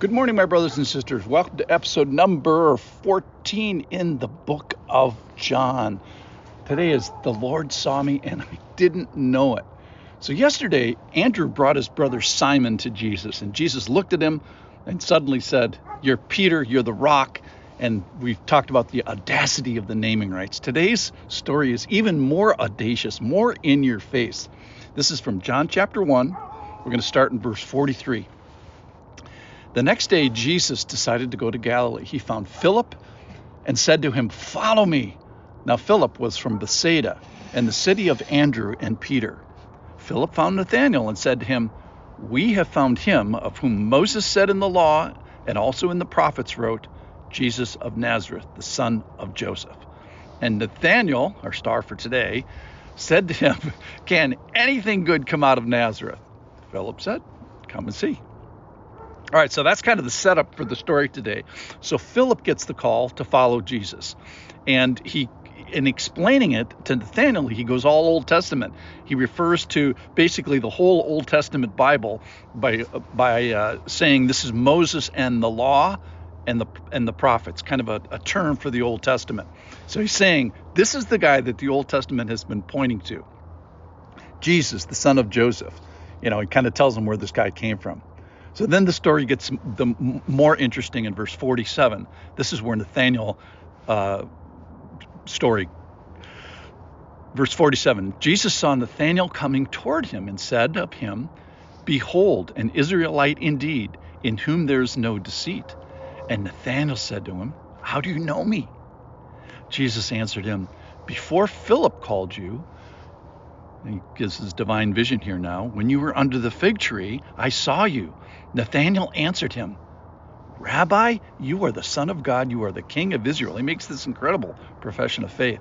Good morning, my brothers and sisters. Welcome to episode number 14 in the book of John. Today is the Lord saw me and I didn't know it. So yesterday, Andrew brought his brother Simon to Jesus, and Jesus looked at him and suddenly said, "You're Peter, you're the rock." And we've talked about the audacity of the naming rights. Today's story is even more audacious, more in your face. This is from John chapter 1. We're going to start in verse 43. The next day, Jesus decided to go to Galilee. He found Philip and said to him, "Follow me." Now, Philip was from Bethsaida and the city of Andrew and Peter. Philip found Nathanael and said to him, "We have found him of whom Moses said in the law and also in the prophets wrote, Jesus of Nazareth, the son of Joseph." And Nathanael, our star for today, said to him, "Can anything good come out of Nazareth?" Philip said, "Come and see." All right, so that's kind of the setup for the story today. So Philip gets the call to follow Jesus, and in explaining it to Nathanael, he goes all Old Testament. He refers to basically the whole Old Testament Bible by saying this is Moses and the law and the prophets, kind of a term for the Old Testament. So he's saying this is the guy that the Old Testament has been pointing to, Jesus, the son of Joseph. He kind of tells him where this guy came from. So then the story gets more interesting in verse 47. This is where Nathanael story. Verse 47, Jesus saw Nathanael coming toward him and said of him, "Behold, an Israelite indeed, in whom there is no deceit." And Nathanael said to him, "How do you know me?" Jesus answered him, "Before Philip called you," and he gives his divine vision here now, "when you were under the fig tree, I saw you." Nathanael answered him, "Rabbi, you are the Son of God, you are the King of Israel." He makes this incredible profession of faith.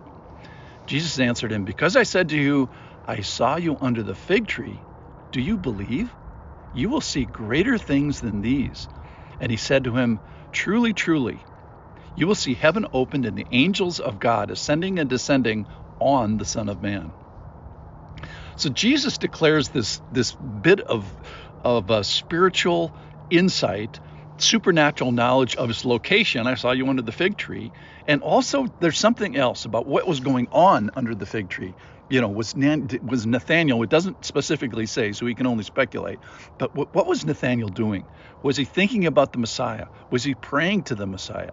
Jesus answered him, "Because I said to you, I saw you under the fig tree, do you believe? You will see greater things than these." And he said to him, "Truly, truly, you will see heaven opened and the angels of God ascending and descending on the Son of Man." So Jesus declares this bit of spiritual insight, supernatural knowledge of his location. I saw you under the fig tree. And also there's something else about what was going on under the fig tree. Was Nathanael, it doesn't specifically say, so we can only speculate. But what was Nathanael doing? Was he thinking about the Messiah? Was he praying to the Messiah?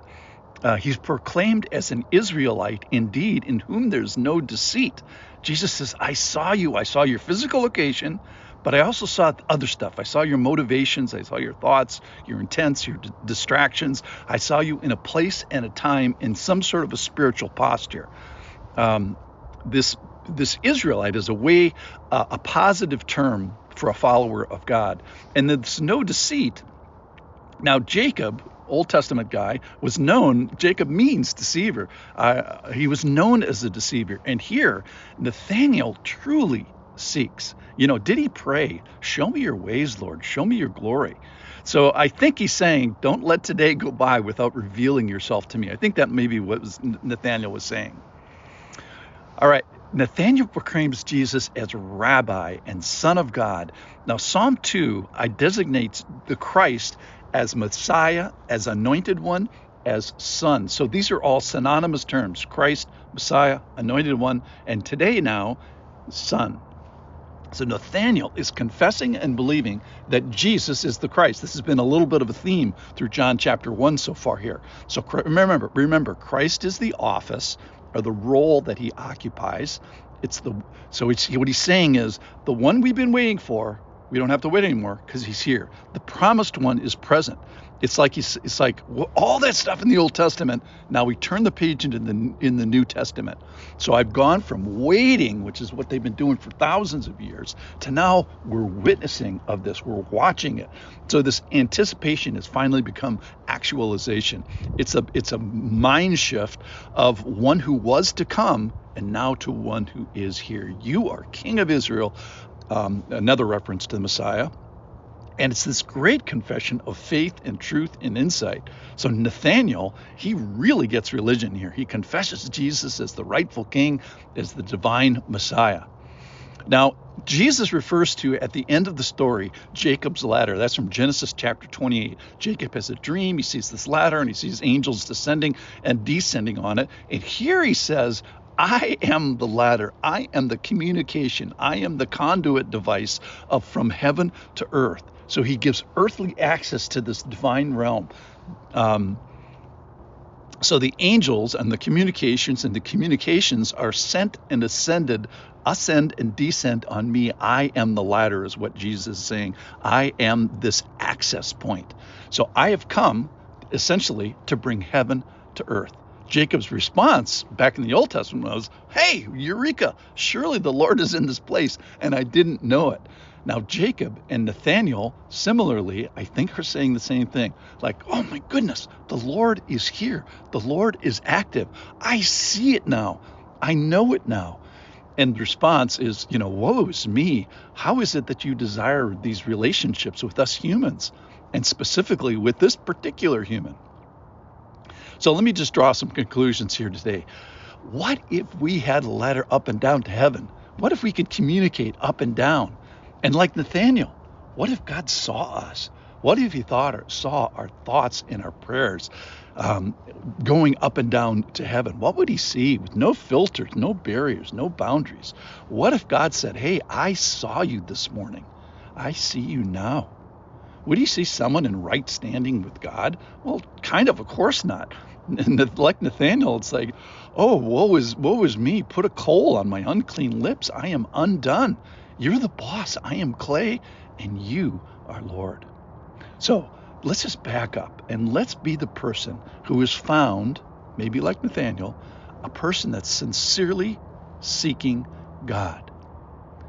He's proclaimed as an Israelite indeed, in whom there's no deceit. Jesus says, I saw your physical location, but I also saw other stuff. I saw your motivations. I saw your thoughts, your intents, your distractions. I saw you in a place and a time in some sort of a spiritual posture. This Israelite is a positive term for a follower of God. And there's no deceit. Now, Jacob, Old Testament guy, was known, Jacob means deceiver. He was known as a deceiver. And here, Nathanael truly seeks. Did he pray, "Show me your ways, Lord, show me your glory"? So I think he's saying, don't let today go by without revealing yourself to me. I think that may be what Nathanael was saying. All right, Nathanael proclaims Jesus as Rabbi and Son of God. Now, Psalm 2 designates the Christ as Messiah, as Anointed One, as Son. So these are all synonymous terms: Christ, Messiah, Anointed One, and today now, Son. So Nathanael is confessing and believing that Jesus is the Christ. This has been a little bit of a theme through John chapter 1 so far here. So remember, Christ is the office or the role that he occupies. What he's saying is, the one we've been waiting for, we don't have to wait anymore because he's here. The promised one is present. It's like all that stuff in the Old Testament. Now we turn the page in the New Testament. So I've gone from waiting, which is what they've been doing for thousands of years, to now we're witnessing of this. We're watching it. So this anticipation has finally become actualization. It's a mind shift of one who was to come and now to one who is here. You are King of Israel. Another reference to the Messiah. And it's this great confession of faith and truth and insight. So Nathanael, he really gets religion here. He confesses Jesus as the rightful king, as the divine Messiah. Now, Jesus refers to, at the end of the story, Jacob's ladder. That's from Genesis chapter 28. Jacob has a dream. He sees this ladder and he sees angels descending and descending on it. And here he says, I am the ladder. I am the communication. I am the conduit device from heaven to earth. So he gives earthly access to this divine realm. So the angels and the communications are sent and ascend and descend on me. I am the ladder, is what Jesus is saying. I am this access point. So I have come essentially to bring heaven to earth. Jacob's response back in the Old Testament was, hey, Eureka, surely the Lord is in this place, and I didn't know it. Now, Jacob and Nathaniel, similarly, I think are saying the same thing. Like, oh my goodness, the Lord is here. The Lord is active. I see it now. I know it now. And the response is, woe is me. How is it that you desire these relationships with us humans, and specifically with this particular human? So let me just draw some conclusions here today. What if we had a ladder up and down to heaven? What if we could communicate up and down? And like Nathaniel, what if God saw us? What if he saw our thoughts and our prayers going up and down to heaven? What would he see with no filters, no barriers, no boundaries? What if God said, hey, I saw you this morning. I see you now. Would he see someone in right standing with God? Well, kind of course not. And like Nathaniel, it's like, oh, woe is me. Put a coal on my unclean lips. I am undone. You're the boss. I am clay, and you are Lord. So let's just back up and let's be the person who is found, maybe like Nathaniel, a person that's sincerely seeking God.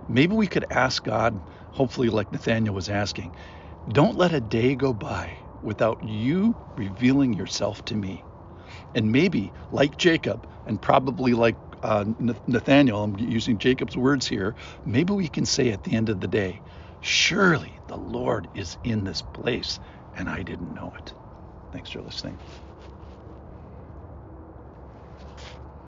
Maybe we could ask God, hopefully like Nathaniel was asking, don't let a day go by without you revealing yourself to me. And maybe like Jacob, and probably like Nathaniel, I'm using Jacob's words here, maybe we can say at the end of the day, surely the Lord is in this place, and I didn't know it. Thanks for listening.